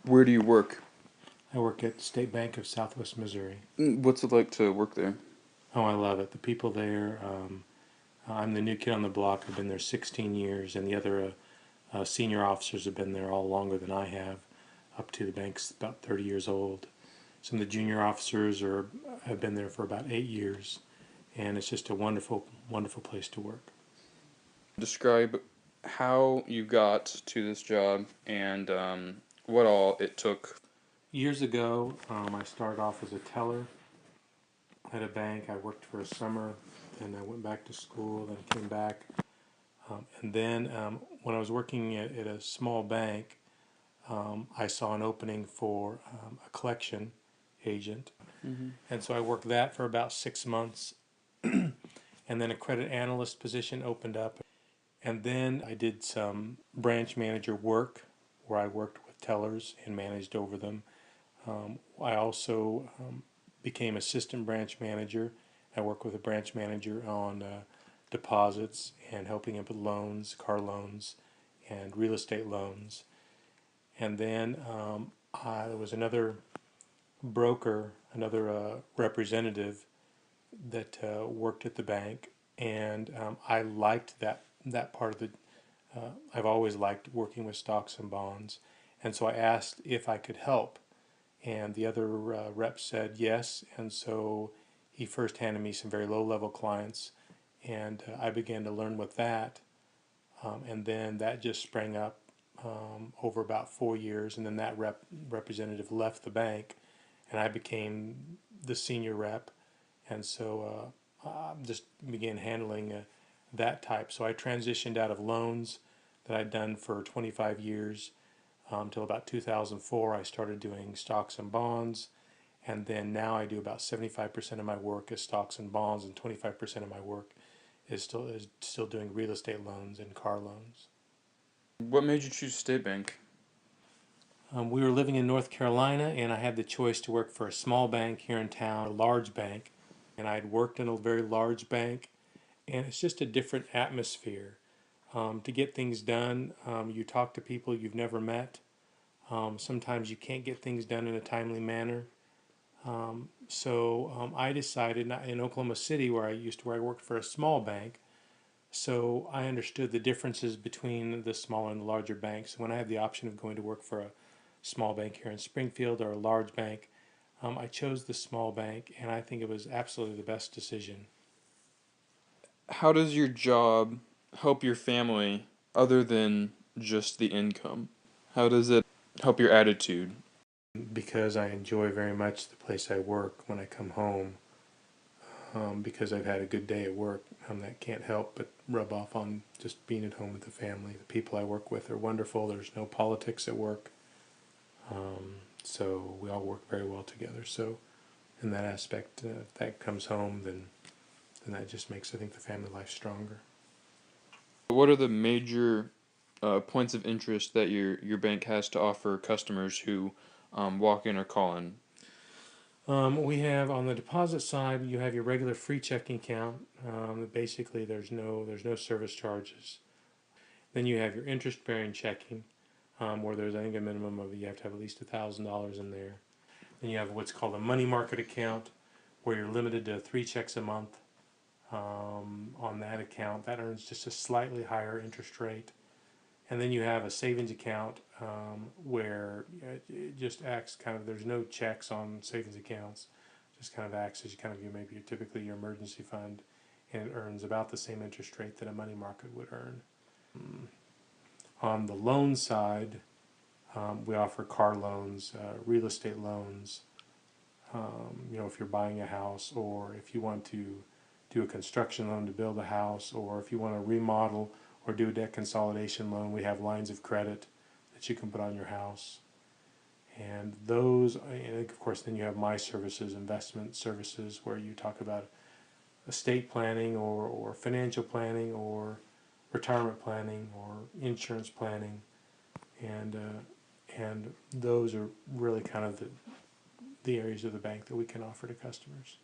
Where do you work? I work at State Bank of Southwest Missouri. What's it like to work there? Oh, I love it. The people there, I'm the new kid on the block. I've been there 16 years, and the other senior officers have been there all longer than I have, up to the bank's about 30 years old. Some of the junior officers have been there for about 8 years, and it's just a wonderful, wonderful place to work. Describe how you got to this job and what all it took. Years ago, I started off as a teller at a bank. I worked for a summer, then I went back to school, then came back. And then when I was working at a small bank, I saw an opening for a collection agent. Mm-hmm. And so I worked that for about 6 months. And then a credit analyst position opened up. And then I did some branch manager work where I worked with tellers and managed over them. I also became assistant branch manager. I work with a branch manager on deposits and helping him with loans, car loans, and real estate loans. And then there was another broker, another representative that worked at the bank, and I liked that part of the. I've always liked working with stocks and bonds, and so I asked if I could help, and the other rep said yes, and so he first handed me some very low level clients, and I began to learn with that, and then that just sprang up over about 4 years, and then that representative left the bank, and I became the senior rep, and so just began handling that type. So I transitioned out of loans that I'd done for 25 years until about 2004. I started doing stocks and bonds, and then now I do about 75% of my work is stocks and bonds, and 25% of my work is still doing real estate loans and car loans. What made you choose State Bank? We were living in North Carolina, and I had the choice to work for a small bank here in town, a large bank, and I had worked in a very large bank, and it's just a different atmosphere. To get things done, you talk to people you've never met. Sometimes you can't get things done in a timely manner. So I decided in Oklahoma City, where I worked for a small bank, so I understood the differences between the smaller and the larger banks. When I had the option of going to work for a small bank here in Springfield or a large bank, I chose the small bank, and I think it was absolutely the best decision. How does your job help your family other than just the income? How does it help your attitude? Because I enjoy very much the place I work when I come home, because I've had a good day at work, that can't help but rub off on just being at home with the family. The people I work with are wonderful. There's no politics at work, so we all work very well together. So in that aspect, if that comes home, then that just makes, I think, the family life stronger. What are the major points of interest that your bank has to offer customers who walk in or call in? We have on the deposit side, you have your regular free checking account. Basically, there's no service charges. Then you have your interest bearing checking, where there's, I think, a minimum of, you have to have at least $1,000 in there. Then you have what's called a money market account, where you're limited to 3 checks a month on that account. That earns just a slightly higher interest rate. And then you have a savings account, where it just acts kind of, there's no checks on savings accounts, just kind of acts as kind of maybe typically your emergency fund, and it earns about the same interest rate that a money market would earn. On the loan side, we offer car loans, real estate loans. If you're buying a house, or if you want to do a construction loan to build a house, or if you want to remodel or do a debt consolidation loan, we have lines of credit that you can put on your house. And those, and of course, then you have my services, investment services, where you talk about estate planning, or financial planning, or retirement planning, or insurance planning, and and those are really kind of the areas of the bank that we can offer to customers.